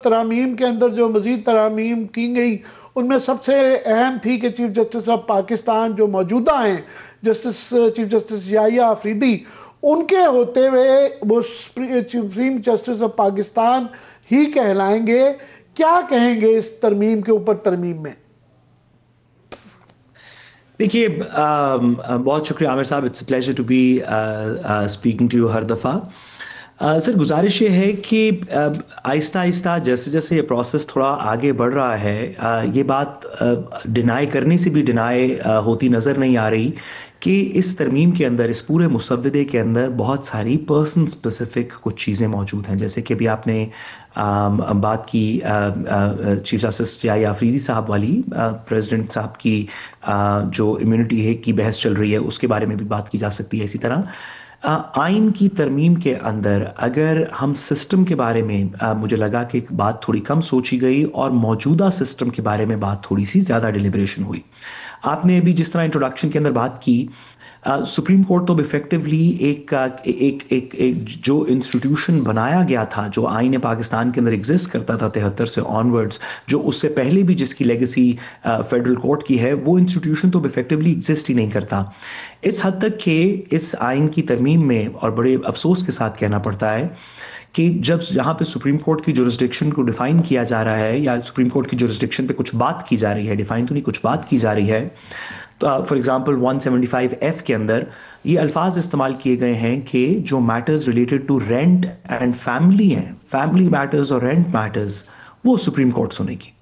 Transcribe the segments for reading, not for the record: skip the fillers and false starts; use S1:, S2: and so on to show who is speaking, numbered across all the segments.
S1: ترامیم کے اندر جو مزید ترامیم کی گئی ان میں سب سے اہم تھی کہ چیف جسٹس آف پاکستان جو موجودہ ہیں چیف جسٹس یحییٰ آفریدی، ان کے ہوتے ہوئے وہ سپریم جسٹس آف پاکستان ہی کہلائیں گے. کیا کہیں گے اس ترمیم کے اوپر ترمیم میں؟
S2: دیکھیے بہت شکریہ Aamir sahab, it's a pleasure to be speaking to you ہر دفعہ. سر گزارش یہ ہے کہ آہستہ آہستہ جیسے جیسے یہ پروسیس تھوڑا آگے بڑھ رہا ہے، یہ بات ڈینائی کرنے سے بھی ڈینائی ہوتی نظر نہیں آ رہی کہ اس ترمیم کے اندر، اس پورے مسودے کے اندر بہت ساری پرسن سپیسیفک کچھ چیزیں موجود ہیں. جیسے کہ ابھی آپ نے بات کی چیف جسٹس یحییٰ آفریدی صاحب والی، پریزیڈنٹ صاحب کی جو امیونٹی ہے کی بحث چل رہی ہے، اس کے بارے میں بھی بات کی جا سکتی ہے. اسی طرح آئین کی ترمیم کے اندر اگر ہم سسٹم کے بارے میں، مجھے لگا کہ بات تھوڑی کم سوچی گئی اور موجودہ سسٹم کے بارے میں بات تھوڑی سی زیادہ ڈیلیبریشن ہوئی. آپ نے ابھی جس طرح انٹروڈکشن کے اندر بات کی، سپریم کورٹ تو ایفیکٹولی ایک جو انسٹیٹیوشن بنایا گیا تھا، جو آئین پاکستان کے اندر ایگزسٹ کرتا تھا 73 سے آنورڈز، جو اس سے پہلے بھی جس کی لیگیسی فیڈرل کورٹ کی ہے، وہ انسٹیٹیوشن تو ایفیکٹولی ایگزسٹ ہی نہیں کرتا. اس حد تک کہ اس آئین کی ترمیم میں، اور بڑے افسوس کے ساتھ کہنا پڑتا ہے کہ جب یہاں پہ سپریم کورٹ کی جورسڈکشن کو ڈیفائن کیا جا رہا ہے، یا سپریم کورٹ کی جورسڈکشن پہ کچھ بات کی جا رہی ہے، ڈیفائن تو نہیں، کچھ بات کی جا رہی ہے، تو فار ایگزامپل 175F کے اندر یہ الفاظ استعمال کیے گئے ہیں کہ جو matters related to rent and family ہیں، فیملی میٹرز اور رینٹ میٹرز، وہ سپریم کورٹ سنے گی.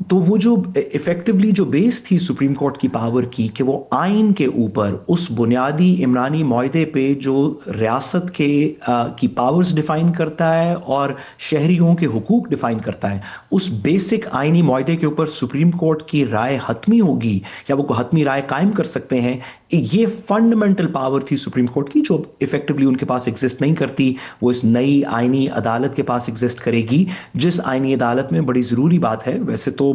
S2: تو وہ جو ایفیکٹولی جو بیس تھی سپریم کورٹ کی پاور کی، کہ وہ آئین کے اوپر اس بنیادی عمرانی معاہدے پہ جو ریاست کی پاورز ڈیفائن کرتا ہے اور شہریوں کے حقوق ڈیفائن کرتا ہے، اس بیسک آئینی معاہدے کے اوپر سپریم کورٹ کی رائے حتمی ہوگی، یا وہ حتمی رائے قائم کر سکتے ہیں. یہ فنڈامنٹل پاور تھی سپریم کورٹ کی، جو ایفیکٹولی ان کے پاس ایگزسٹ نہیں کرتی. وہ اس نئی آئینی عدالت کے پاس ایگزسٹ کرے گی، جس آئینی عدالت میں بڑی ضروری بات ہے، ویسے تو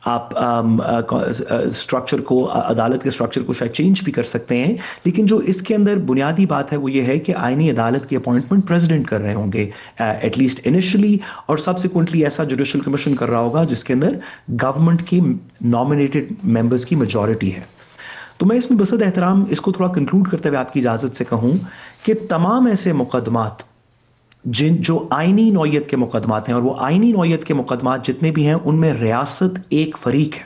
S2: آپ اسٹرکچر کو، عدالت کے اسٹرکچر کو شاید چینج بھی کر سکتے ہیں، لیکن جو اس کے اندر بنیادی بات ہے وہ یہ ہے کہ آئینی عدالت کی اپوائنٹمنٹ پریزیڈنٹ کر رہے ہوں گے ایٹ لیسٹ انیشلی، اور سبسیکوئنٹلی ایسا جوڈیشل کمیشن کر رہا ہوگا جس کے اندر گورنمنٹ کی نامینیٹڈ ممبرز کی میجورٹی ہے. تو میں اس میں بصد احترام اس کو تھوڑا کنکلوڈ کرتے ہوئے آپ کی اجازت سے کہوں کہ تمام ایسے مقدمات جو آئینی نوعیت کے مقدمات ہیں، اور وہ آئینی نوعیت کے مقدمات جتنے بھی ہیں ان میں ریاست ایک فریق ہے.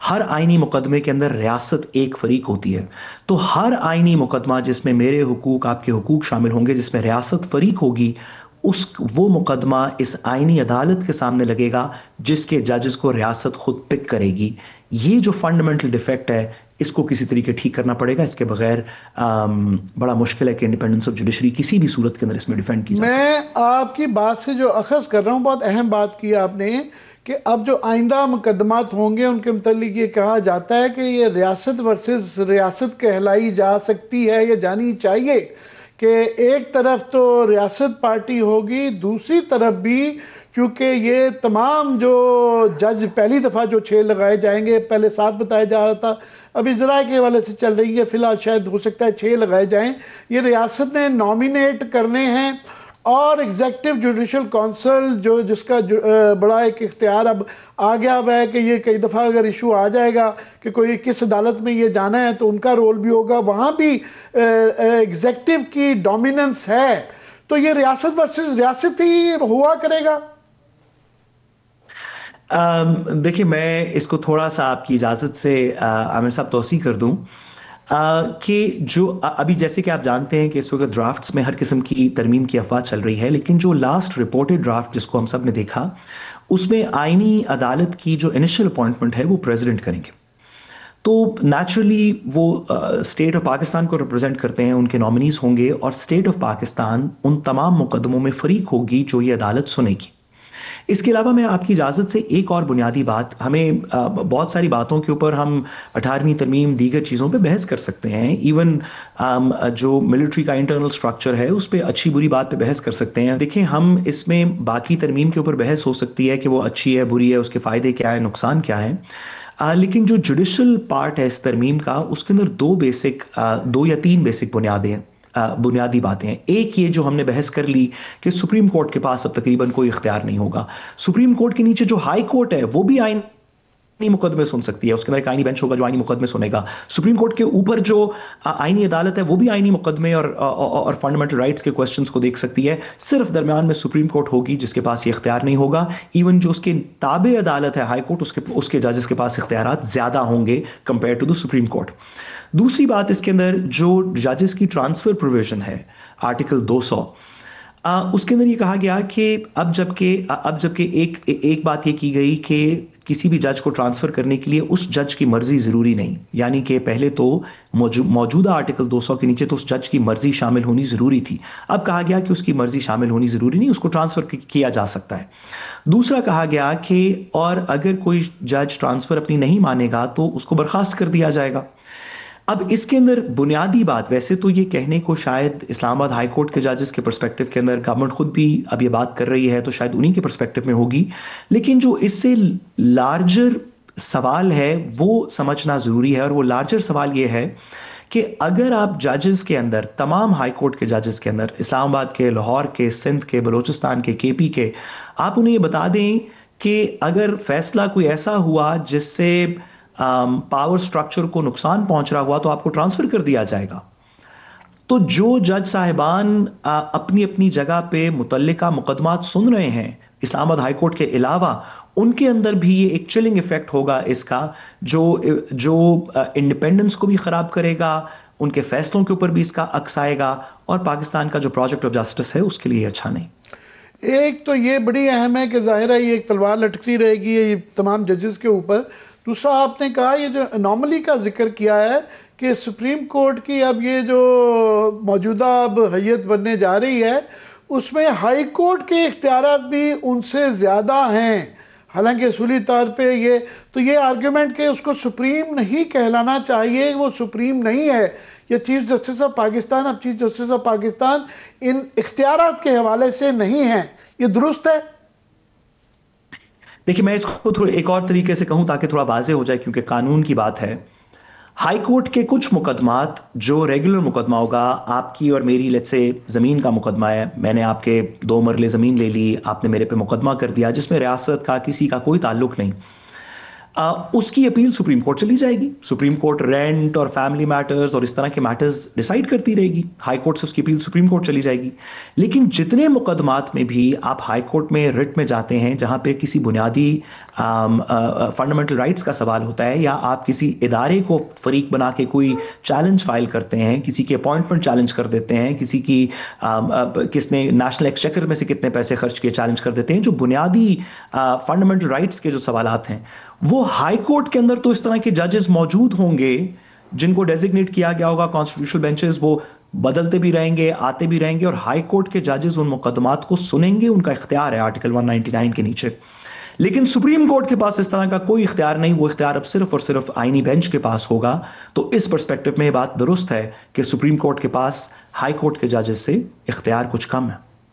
S2: ہر آئینی مقدمے کے اندر ریاست ایک فریق ہوتی ہے. تو ہر آئینی مقدمہ جس میں میرے حقوق، آپ کے حقوق شامل ہوں گے، جس میں ریاست فریق ہوگی، وہ مقدمہ اس آئینی عدالت کے سامنے لگے گا، جس کے ججز کو ریاست خود پک کرے گی. یہ جو فنڈامنٹل ڈیفیکٹ ہے، اس کو کسی طریقے ٹھیک کرنا پڑے گا. اس کے بغیر بڑا مشکل ہے کہ انڈیپینڈنس آف جوڈیشری کسی بھی صورت کے اندر اس میں ڈیفینڈ کی جا سکے.
S1: میں آپ کی بات سے جو اخذ کر رہا ہوں، بہت اہم بات کی آپ نے، کہ اب جو آئندہ مقدمات ہوں گے ان کے متعلق یہ کہا جاتا ہے کہ یہ ریاست ورسز ریاست کہلائی جا سکتی ہے یا جانی چاہیے، کہ ایک طرف تو ریاست پارٹی ہوگی، دوسری طرف بھی چونکہ یہ تمام جو جج پہلی دفعہ جو 6 لگائے جائیں گے، پہلے 7 بتایا جا رہا تھا، ابھی ذرائع کے حوالے سے چل رہی ہے، فی الحال شاید ہو سکتا ہے 6 لگائے جائیں. یہ ریاست نے نامینیٹ کرنے ہیں، اور ایگزیکٹو جوڈیشل کونسل جس کا بڑا ایک اختیار اب آ گیا ہے، کہ یہ کئی دفعہ اگر ایشو آ جائے گا کہ کوئی کس عدالت میں یہ جانا ہے تو ان کا رول بھی ہوگا، وہاں بھی ایگزیکٹو کی ڈومیننس ہے. تو یہ ریاست ورسز ریاست ہی ہوا کرے گا.
S2: دیکھیں میں اس کو تھوڑا سا آپ کی اجازت سے عامر صاحب توسیع کر دوں، کہ جو ابھی جیسے کہ آپ جانتے ہیں کہ اس وقت ڈرافٹس میں ہر قسم کی ترمیم کی افواہ چل رہی ہے، لیکن جو لاسٹ رپورٹڈ ڈرافٹ جس کو ہم سب نے دیکھا، اس میں آئینی عدالت کی جو انیشل اپوائنٹمنٹ ہے وہ پریزیڈنٹ کریں گے. تو نیچرلی وہ اسٹیٹ آف پاکستان کو ریپرزینٹ کرتے ہیں، ان کے نامنیز ہوں گے، اور اسٹیٹ آف پاکستان ان تمام مقدموں میں فریق ہوگی جو یہ عدالت سنے گی. اس کے علاوہ میں آپ کی اجازت سے ایک اور بنیادی بات، ہمیں بہت ساری باتوں کے اوپر ہم 18ویں ترمیم دیگر چیزوں پہ بحث کر سکتے ہیں، ایون جو ملٹری کا انٹرنل سٹرکچر ہے اس پہ اچھی بری بات پہ بحث کر سکتے ہیں. دیکھیں ہم اس میں باقی ترمیم کے اوپر بحث ہو سکتی ہے کہ وہ اچھی ہے بری ہے، اس کے فائدے کیا ہے، نقصان کیا ہے، لیکن جو جوڈیشل پارٹ ہے اس ترمیم کا، اس کے اندر 2 یا 3 بیسک بنیادیں ہیں. بنیادی باتیں ہیں. ایک یہ جو ہم نے بحث کر لی کہ سپریم کورٹ کے پاس اب تقریباً کوئی اختیار نہیں ہوگا. سپریم کورٹ کے نیچے جو ہائی کورٹ ہے وہ بھی آئینی مقدمے سن سکتی ہے, اس کے اندر ایک آئینی بینچ ہوگا جو آئینی مقدمے سنے گا. سپریم کورٹ کے اوپر جو آئینی عدالت ہے وہ بھی آئینی مقدمے اور فنڈامنٹل رائٹس کے کوسچنز کو دیکھ سکتی ہے. صرف درمیان میں سپریم کورٹ ہوگی جس کے پاس یہ اختیار نہیں ہوگا. ایون جو اس کے تابع عدالت ہے ہائی کورٹ, اس کے ججز کے پاس اختیارات زیادہ ہوں گے compare to the Supreme Court. دوسری بات اس کے اندر جو ججز کی ٹرانسفر پروویژن ہے آرٹیکل 200, اس کے اندر یہ کہا گیا کہ اب جبکہ ایک بات یہ کی گئی کہ کسی بھی جج کو ٹرانسفر کرنے کے لیے اس جج کی مرضی ضروری نہیں, یعنی کہ پہلے تو موجودہ آرٹیکل 200 کے نیچے تو اس جج کی مرضی شامل ہونی ضروری تھی. اب کہا گیا کہ اس کی مرضی شامل ہونی ضروری نہیں, اس کو ٹرانسفر کیا جا سکتا ہے. دوسرا کہا گیا کہ اور اگر کوئی جج ٹرانسفر اپنی نہیں مانے گا تو اس کو برخاست کر دیا جائے گا. اب اس کے اندر بنیادی بات, ویسے تو یہ کہنے کو شاید اسلام آباد ہائی کورٹ کے ججز کے پرسپیکٹو کے اندر گورنمنٹ خود بھی اب یہ بات کر رہی ہے تو شاید انہی کے پرسپیکٹو میں ہوگی, لیکن جو اس سے لارجر سوال ہے وہ سمجھنا ضروری ہے. اور وہ لارجر سوال یہ ہے کہ اگر آپ ججز کے اندر, تمام ہائی کورٹ کے ججز کے اندر, اسلام آباد کے, لاہور کے, سندھ کے, بلوچستان کے, کے پی کے, آپ انہیں یہ بتا دیں کہ اگر فیصلہ کوئی ایسا ہوا جس سے پاور سٹرکچر کو نقصان پہنچ رہا ہوا تو آپ کو ٹرانسفر کر دیا جائے گا, تو جو جج صاحبان اپنی اپنی جگہ پہ متعلقہ مقدمات سن رہے ہیں اسلام آباد ہائی کورٹ کے علاوہ, ان کے اندر بھی یہ ایک چلنگ ایفیکٹ ہوگا اس کا, جو انڈیپینڈنس کو بھی خراب کرے گا, ان کے فیصلوں کے اوپر بھی اس کا عکس آئے گا, اور پاکستان کا جو پروجیکٹ آف جسٹس ہے اس کے لیے اچھا نہیں.
S1: ایک تو یہ بڑی اہم ہے کہ ظاہر ہے یہ ایک تلوار لٹکتی رہے گی یہ تمام ججز کے اوپر. دوسرا آپ نے کہا یہ جو انوملی کا ذکر کیا ہے کہ سپریم کورٹ کی اب یہ جو موجودہ اب حیت بننے جا رہی ہے اس میں ہائی کورٹ کے اختیارات بھی ان سے زیادہ ہیں, حالانکہ اصولی طور پہ یہ آرگیومنٹ کہ اس کو سپریم نہیں کہلانا چاہیے, وہ سپریم نہیں ہے, یہ چیف جسٹس آف پاکستان, اب چیف جسٹس آف پاکستان ان اختیارات کے حوالے سے نہیں ہیں, یہ درست ہے؟
S2: دیکھیں میں اس کو تھوڑا ایک اور طریقے سے کہوں تاکہ تھوڑا واضح ہو جائے, کیونکہ قانون کی بات ہے. ہائی کورٹ کے کچھ مقدمات جو ریگولر مقدمہ ہوگا, آپ کی اور میری لیٹ سے زمین کا مقدمہ ہے, میں نے آپ کے 2 مرلے زمین لے لی, آپ نے میرے پہ مقدمہ کر دیا جس میں ریاست کا کسی کا کوئی تعلق نہیں, اس کی اپیل سپریم کورٹ چلی جائے گی. سپریم کورٹ رینٹ اور فیملی میٹرز اور اس طرح کے میٹرز ڈیسائیڈ کرتی رہے گی, ہائی کورٹ سے اس کی اپیل سپریم کورٹ چلی جائے گی. لیکن جتنے مقدمات میں بھی آپ ہائی کورٹ میں رٹ میں جاتے ہیں جہاں پہ کسی بنیادی فنڈامنٹل رائٹس کا سوال ہوتا ہے, یا آپ کسی ادارے کو فریق بنا کے کوئی چیلنج فائل کرتے ہیں, کسی کی اپوائنٹمنٹ چیلنج کر دیتے ہیں, کس نے نیشنل ایکسچیکر میں سے کتنے پیسے خرچ کیے چیلنج کر دیتے ہیں, جو بنیادی فنڈامنٹل رائٹس کے جو سوالات ہیں, وہ ہائی کورٹ کے اندر تو اس طرح کے ججز موجود ہوں گے جن کو ڈیزگنیٹ کیا گیا ہوگا کانسٹیٹیوشنل بینچز, وہ بدلتے بھی رہیں گے, آتے بھی رہیں گے, اور ہائی کورٹ کے ججز ان مقدمات کو سنیں گے, ان کا اختیار ہے آرٹیکل 199 کے نیچے. لیکن سپریم کورٹ کے پاس اس طرح کا کوئی اختیار نہیں, وہ اختیار اب صرف اور صرف آئینی بینچ کے پاس ہوگا. تو اس پرسپیکٹو میں یہ بات درست ہے کہ سپریم کورٹ کے پاس ہائی کورٹ کے ججز سے اختیار کچھ کم ہے.